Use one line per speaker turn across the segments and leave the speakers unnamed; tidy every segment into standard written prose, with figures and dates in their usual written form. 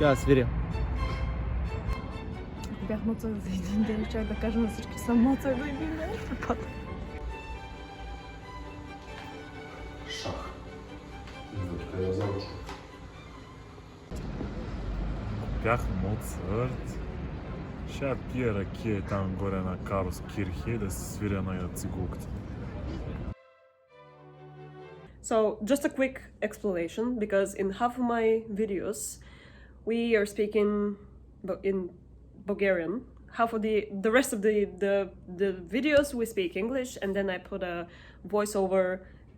Тя свиря.
Ако бях моцах за един ден, чак да кажа на всички, съм моцах за един ден.
Шах. Къде да знам, че?
Бях Моцарт. Ще пия ракия там горе на Карлс Кирхе да се свиря на цигулката.
So, just a quick explanation, because in half of my videos we are speaking in Bulgarian. Half of the rest of the videos we speak English, and then I put a voiceover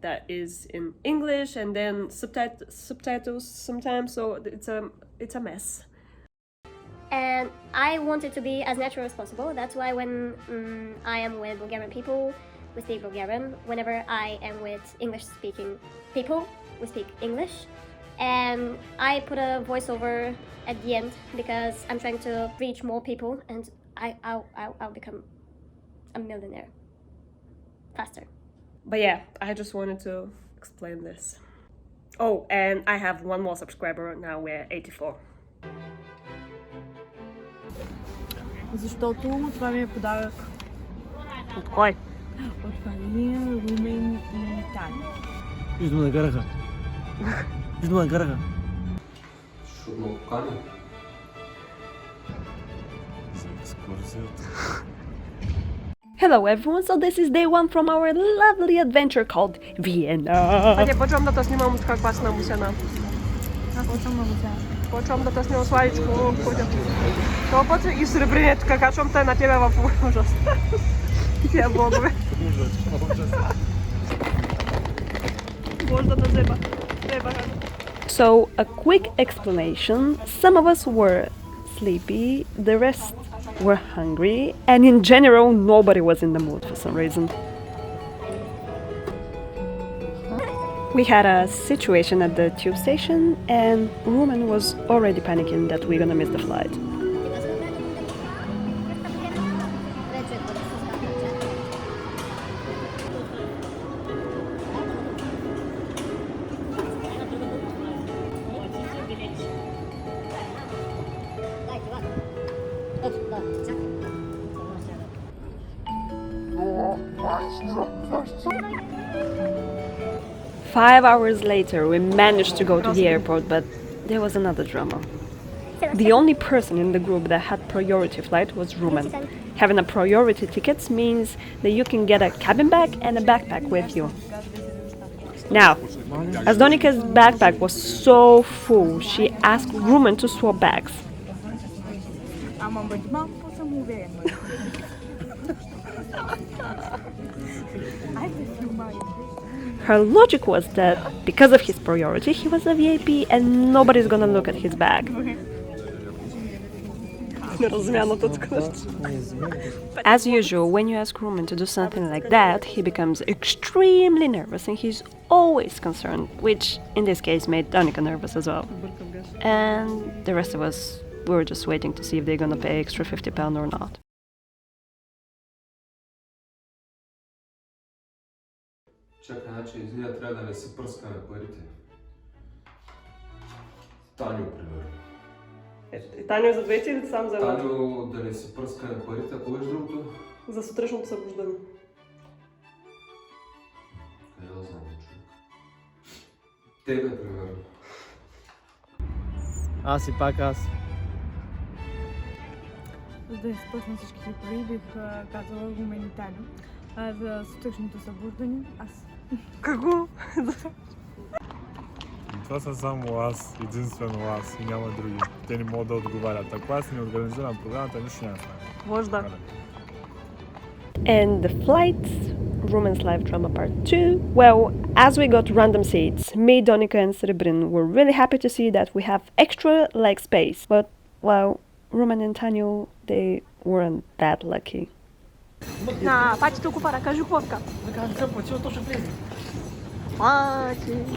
that is in English, and then subtitles sometimes. So it's a mess.
And I want it to be as natural as possible. That's why when I am with Bulgarian people, we speak Bulgarian. Whenever I am with English-speaking people, we speak English. And I put a voiceover at the end because I'm trying to reach more people, and I'll become a millionaire faster.
But yeah, I just wanted to explain this. Oh, and I have one more subscriber now. We're 84.
Защото това ми е подарък
От кой?
от Мария, Румен и Таня.
Виждам на гараха. Виждам на гараха.
Защото ме покани.
За екскурзията.
Hello everyone, so this is day one from our lovely adventure called Vienna. Аде, почвам да те снимам от каква си намусена.
Аз почвам много сега.
Почвам да те снимам сладичко. Това път и сребрението, как качвам те на тебе в ужас. Тия блогове. Може да те взема. So, a quick explanation. Some of us were sleepy, the rest were hungry, and in general, nobody was in the mood for some reason. We had a situation at the tube station, and Roman was already panicking that we're gonna miss the flight. 5 hours later, we managed to go to the airport, but there was another drama. The only person in the group that had priority flight was Roman. Having a priority ticket means that you can get a cabin bag and a backpack with you. Now, as Donika's backpack was so full, she asked Roman to swap bags. Her logic was that because of his priority, he was a VIP and nobody's gonna look at his bag. As usual, when you ask Roman to do something like that, he becomes extremely nervous and he's always concerned, which in this case made Danica nervous as well. And the rest of us, we were just waiting to see if they're gonna pay extra £50 or not.
Чакай, значи излия, трябва да не си пръскаме парите. Таню, примерно.
Таню за двете или сам за едно?
Таню да не си пръскаме парите, а кое е другото?
За сутрешното събуждане.
Къде да знам, човек? Тебе, примерно.
Аз и пак аз.
За да изпъсна всичките пари, бих казала Румен и Таню. А за сутрешното събуждане, аз.
Какво?
Това са само аз, единствено аз и няма други. Те не могат да отговарят. Ако аз не организирам програмата, нищо няма стане.
Може да. And the flight, Roman's live drama part 2. Well, as we got random seats, me, Donika and Serebrin were really happy to see that we have extra leg space. But, well, Roman and Tanyu, they weren't that lucky.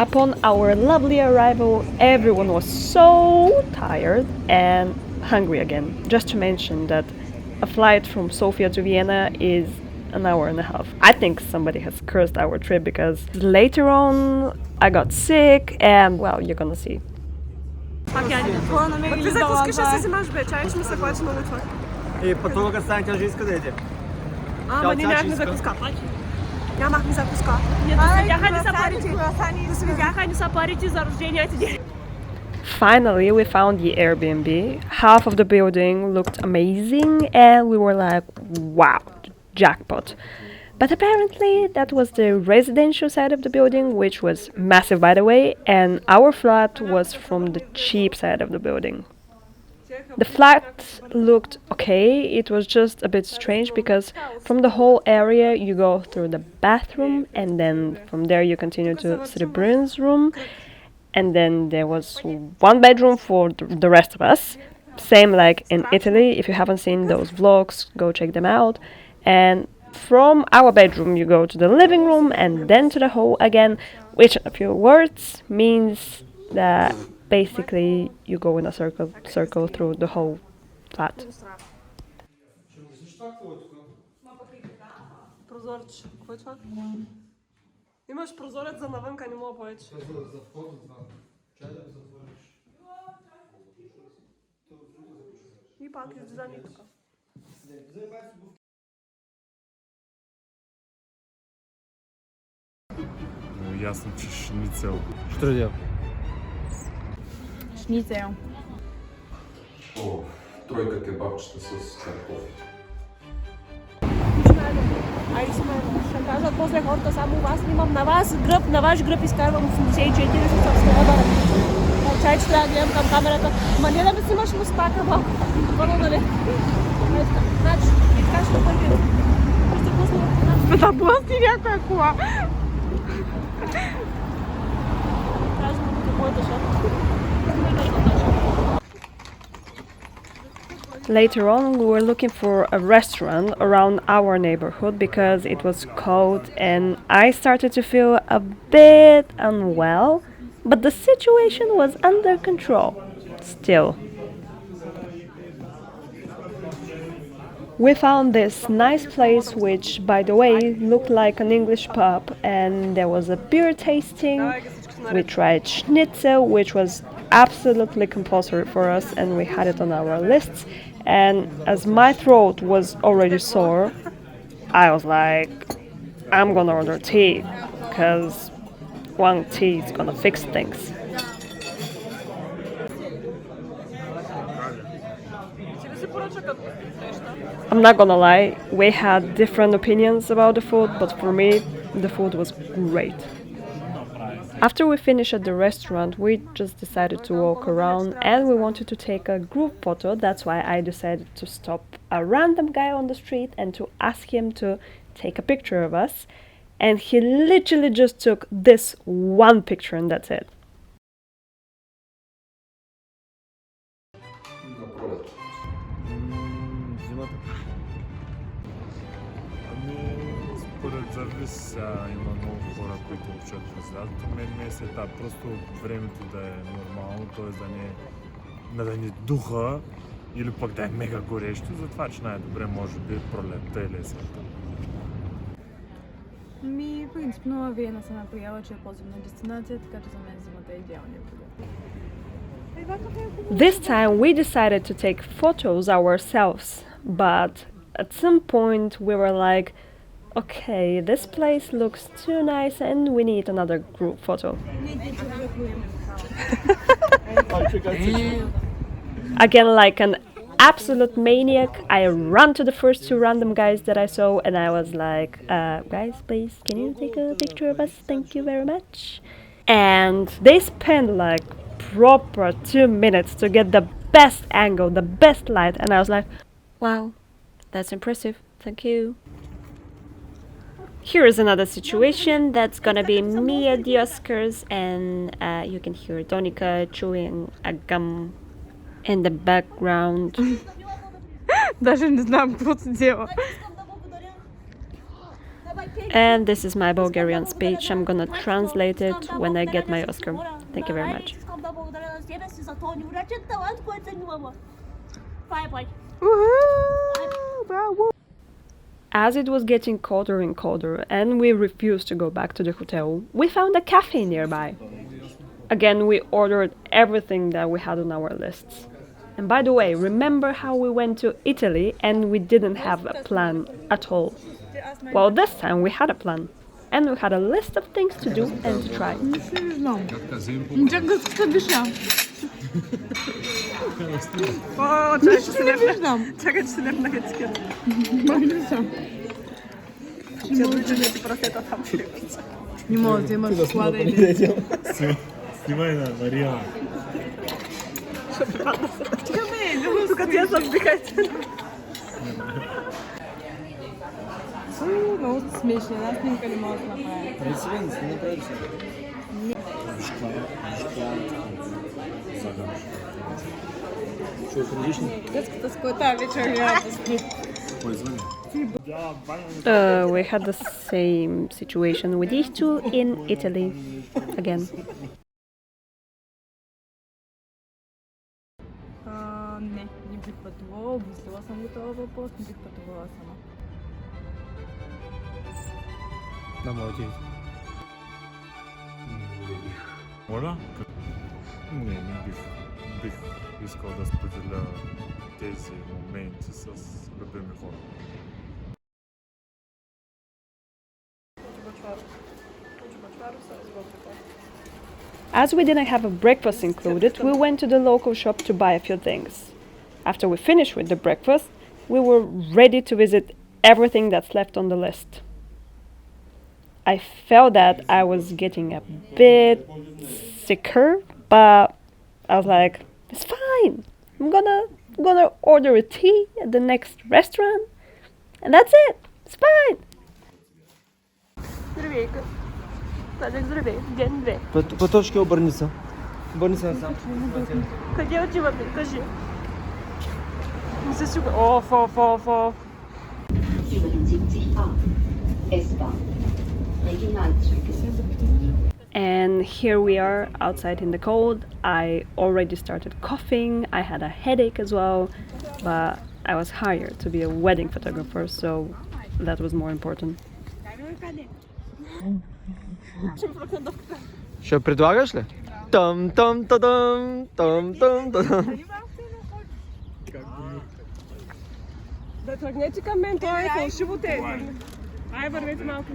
Upon our lovely arrival, everyone was so tired and hungry again. Just to mention that a flight from Sofia to Vienna is an hour and a half. I think somebody has cursed our trip because later on I got sick and, well, you're gonna see. Пак ти закускаш да си взимаш бе, чаеш ми се ходиш на лучвак.
Пътува като стане, тя же иска да еде.
Ама ние нямахме закуска. Нямахме закуска. Да се видяха ни са парите за рождението ден. Finally, we found the Airbnb. Half of the building looked amazing, and we were like, wow, jackpot. But apparently, that was the residential side of the building, which was massive, by the way, and our flat was from the cheap side of the building. The flat looked okay, it was just a bit strange because from the whole area you go through the bathroom, and then from there you continue to Srebren's room. And then there was one bedroom for the rest of us. Same like in Italy. If you haven't seen those vlogs, go check them out. And from our bedroom you go to the living room and then to the hall again, which in a few words means that basically you go in a circle through the whole flat. Имаш прозорец за навънка, не мога повече. За вход от това. Чай да затвориш. И пак издържани тук.
Но ясно, че шницел.
Що да делам?
Шницел.
О, тройка кебабчета с картофи.
Айде сме, ще кажат после хората, само вас снимам на вас гръб, на ваш гръб изкарвам 84 субскрайбъра. Чай, че трябва да гледам към камерата. Ма не да ме снимаш му спака малко. Първо, нали? Значи, и така ще първи. Ще пусна. Да блъсти някоя кола. Трябва да му моята шапка. Later on, we were looking for a restaurant around our neighborhood because it was cold and I started to feel a bit unwell, but the situation was under control still. We found this nice place which, by the way, looked like an English pub, and there was a beer tasting. We tried schnitzel, which was absolutely compulsory for us, and we had it on our lists. And as my throat was already sore, I was like, I'm gonna order tea, because one tea is gonna fix things. I'm not gonna lie, we had different opinions about the food, but for me, the food was great. After we finished at the restaurant, we just decided to walk around and we wanted to take a group photo. That's why I decided to stop a random guy on the street and to ask him to take a picture of us. And he literally just took this one picture and that's it.
Според зависи, има много хора, които учат през лятото. Мен ми е сета, просто времето да е нормално, т.е. да не духа или пък да е мега горещо, затова че най-добре може би пролетта или есента.
Принципно Виена съм приела, че е по-зимна дестинация, така че за мен зимата е идеалният период.
This time we decided to take photos ourselves, but at some point we were like, okay, this place looks too nice and we need another group photo. Again, like an absolute maniac, I ran to the first two random guys that I saw and I was like, guys, please, can you take a picture of us? Thank you very much. And they spent like proper 2 minutes to get the best angle, the best light, and I was like, wow, that's impressive, thank you. Here is another situation that's gonna be me at the Oscars, and you can hear Donika chewing a gum in the background.
Даже не знам какво се дела.
And this is my Bulgarian speech. I'm gonna translate it when I get my Oscar. Thank you very much. As it was getting colder and colder and we refused to go back to the hotel, we found a cafe nearby. Again, we ordered everything that we had on our lists. And by the way, remember how we went to Italy and we didn't have a plan at all? Well, this time we had a plan. And we had a list of things to do and to try.
Czego chcesz ja?
O,
czekaj, czy nie wjeżdżam?
Czekaj, czy nie wjeżdżam?
Nie może, masz składę i
Снимай на реал.
Tylko ja zabігайте.
Ну, смішно, нас ніколи не можна направити.
Працюємо, не працюємо. Що, французький?
Хто скота вечеря.
We had the same situation with these two in Italy again.
Не бих пътувала, обмислила съм го този въпрос, не бих пътувала сама.
На Малдиви.
Моля? Не бих искал да споделя тези моменти с любими хора.
As we didn't have a breakfast included, we went to the local shop to buy a few things. After we finished with the breakfast, we were ready to visit everything that's left on the list. I felt that I was getting a bit sicker, but I was like, it's fine. I'm gonna order a tea at the next restaurant, and that's it. It's fine. День 2.
По точке обърни се. Обърни се насам.
Къде отиваме? Кажи. Не се сюка. Оф. And here we are outside in the cold. I already started coughing. I had a headache as well, but I was hired to be a wedding photographer, so that was more important.
Ще предлагаш ли? Там-там-та-дам, там-там-та-дам.
Да тръгнете към мен, това е фалшиво те. Ай, вървете малко.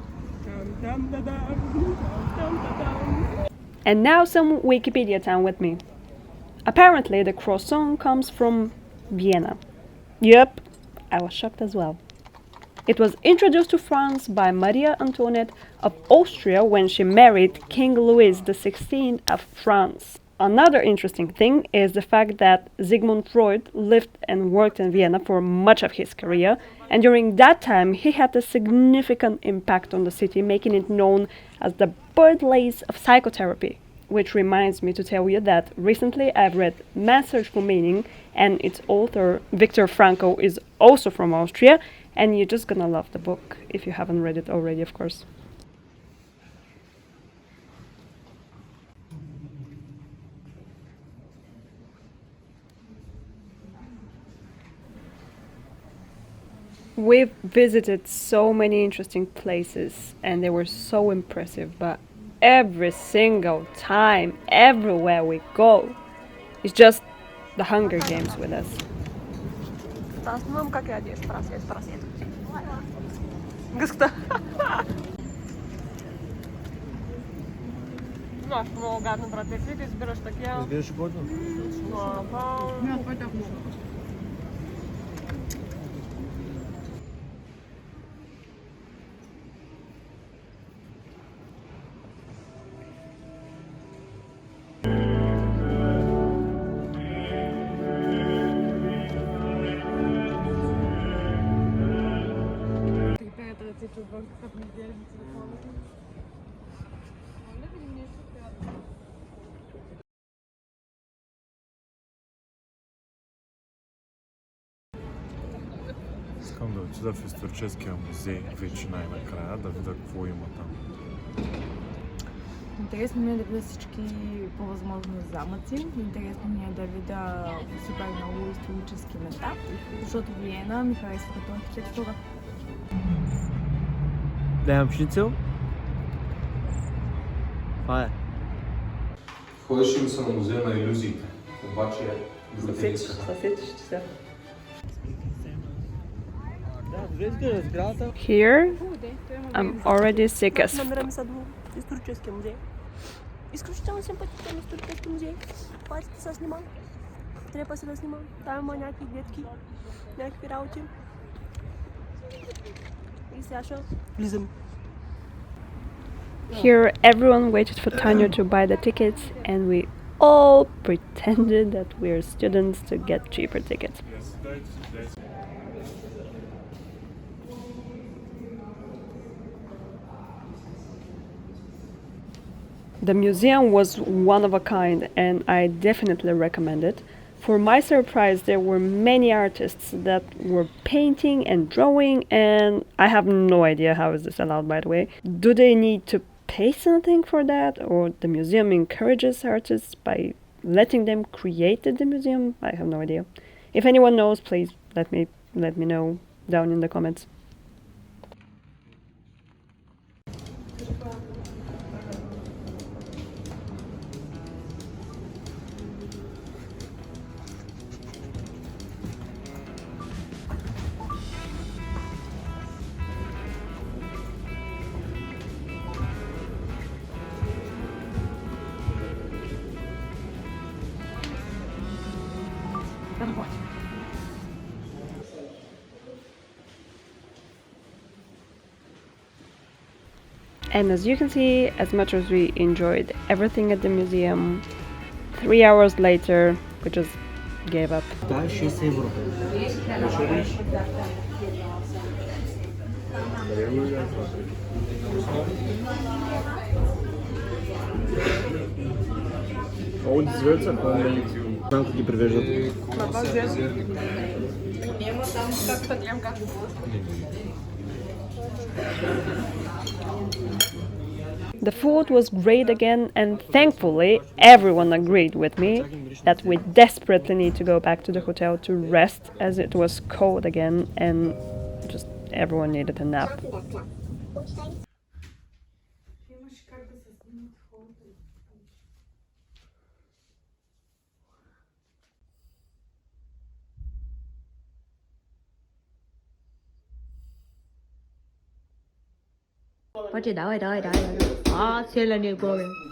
And now some Wikipedia time with me. Apparently the croissant comes from Vienna. Yep, I was shocked as well. It was introduced to France by Maria Antoinette of Austria when she married King Louis XVI of France. Another interesting thing is the fact that Sigmund Freud lived and worked in Vienna for much of his career, and during that time he had a significant impact on the city, making it known as the birthplace of psychotherapy. Which reminds me to tell you that recently I've read Man's Search for Meaning, and its author, Viktor Frankl, is also from Austria, and you're just gonna love the book if you haven't read it already, of course. We've visited so many interesting places and they were so impressive, but every single time, everywhere we go, it's just the Hunger Games with us. Много гадно, брат, ти избираш такива.
Разбираш годно?
Искам да отида в историческия музей вече най-накрая, да видя какво има там.
Интересно ми е да видя всички по възможност замъци. Интересно ми е да видя супер много исторически места, защото Виена ми харесва като архитектура.
Да имам шницел? Това е.
Ходиш ли се на музея на илюзиите? Обаче другите не искаха.
Съсетиш се.
Да, добре изглежда сградата.
Here, I'm already sick as
Намираме се до историческия музей. Изключително симпатичен исторически музей. Пазите се снима. Трябва се да снима. Там има някакви гледки, някакви работи. И сега ще влизаме.
Here, everyone waited for Tanya to buy the tickets, and we all pretended that we're students to get cheaper tickets. The museum was one of a kind, and I definitely recommend it. For my surprise, there were many artists that were painting and drawing, and I have no idea how is this allowed, by the way. Do they need to pay something for that, or the museum encourages artists by letting them create the museum? I have no idea. If anyone knows, please let me know down in the comments. And as you can see, as much as we enjoyed everything at the museum, 3 hours later, we just gave up.
Да, 6 евро.
От звезда,
Знам как ги превеждат.
The food was great again, and thankfully everyone agreed with me that we desperately need to go back to the hotel to rest, as it was cold again and just everyone needed a nap.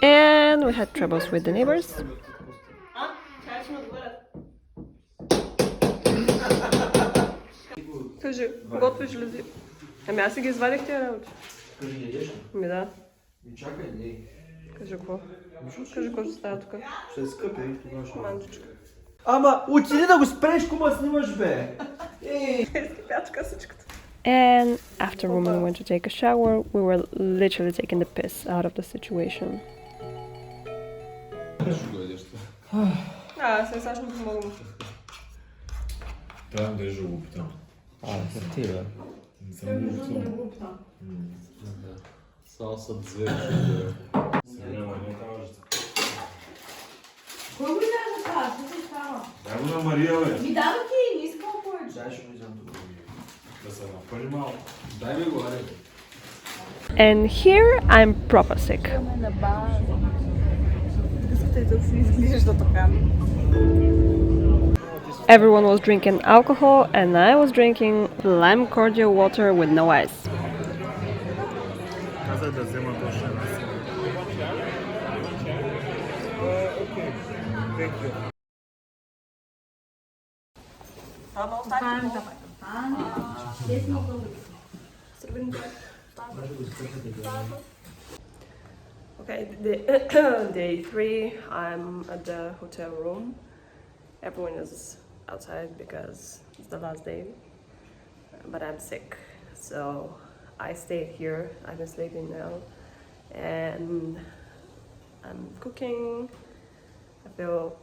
And we had troubles with the neighbors.
Кажи, готвиш ли си? Ами аз си ги извадих тия работи.
Кажи, ядеш?
Ми да.
Чакай, не.
Кажи какво? Кажи какво ще става тук.
Ще е скъпи, тогава ще...
Манчичка.
Ама, отиди да го спреш, кума снимаш, бе!
Изкипячка всичката.
And after women went to take a shower, we were literally taking the piss out of the situation.
Сега ще му помогна.
Там да е жълобта.
Ти, бе.
Не съм жълобта.
Само са звери.
Кой го трябва да кажа? Какво се става?
Дай го на Мария, бе.
Ми дава ти, не искам повече.
Дай, ще го взема тук.
Да се напъли малко.
Дай ми го, аре.
And here I'm proper sick. Everyone was drinking alcohol, and I was drinking lime cordial water with no ice.
Казах да взема точно една си. Окей. Thank you.
Okay, day 3, I'm at the hotel room. Everyone is outside because it's the last day, but I'm sick, so I stayed here. I've been sleeping now, and I'm cooking. I feel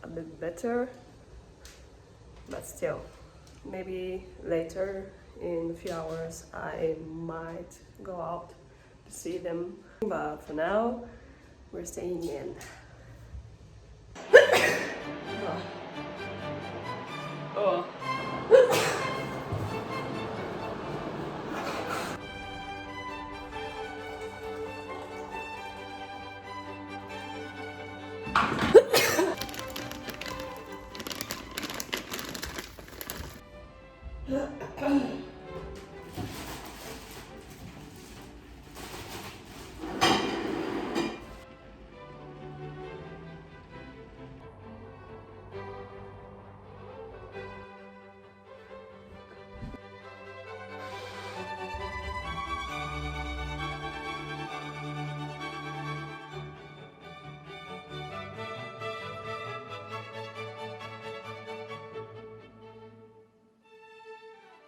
a bit better, but still, maybe later in a few hours I might go out to see them, but for now we're staying in. Oh.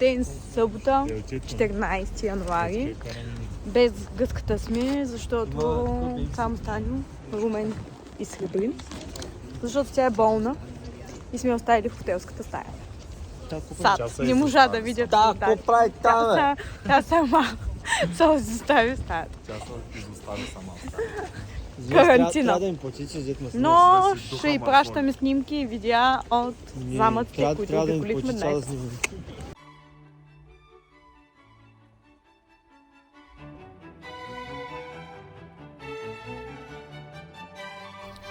ден събота, 14 януари. Без гъската сме, защото само Таню, Румен и Сребрин. Защото тя е болна и сме оставили в хотелската стая. Сад. Не можа да видя.
Да, какво прави там, бе?
Тя сама се изостави в стаята.
Тя се изостави сама в стаята.
Карантина.
Трябва да им плати, че взет масло.
Но
да си
ще й
духа
пращаме снимки и видеа от замъците, които
трябва да им
обиколихме
плати, това да
днес.
снимаме.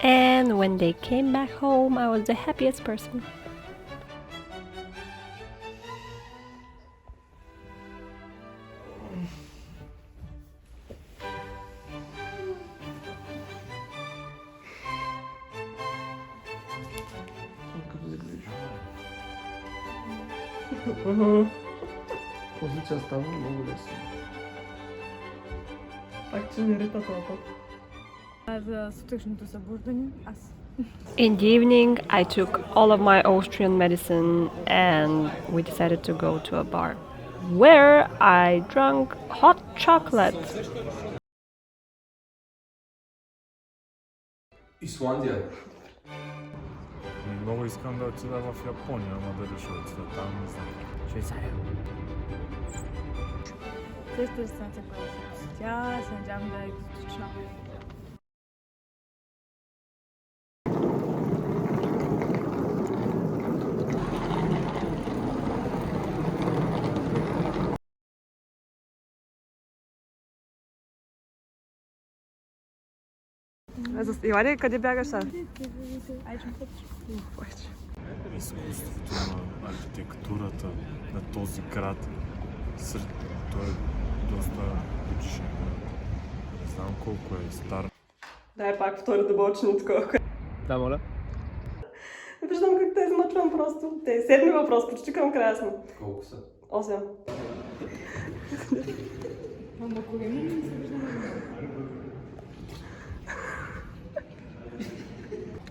And when they came back home, I was the happiest person.
После че става много лесно.
Пак че не рита това.
За сутрешното събуждане аз.
In the evening, I took all of my Austrian medicine and we decided to go to a bar where I drank hot chocolate.
Исландия.
Много искам да отида в Япония, ама дали ще отида там, не знам.
Швейцария.
Също дестинация, която ще посетя, се надявам да е екзотична. Иване, къде бягаш сега?
Изкуството на архитектурата на този град, той е доста годишен град. Не знам колко е стар.
Дай пак втори дълбочни такова.
Да, моля.
Виждам как те измъчвам просто. Те седми въпрос, почти към края сме.
Колко са?
8.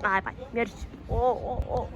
Ай, мерси. О.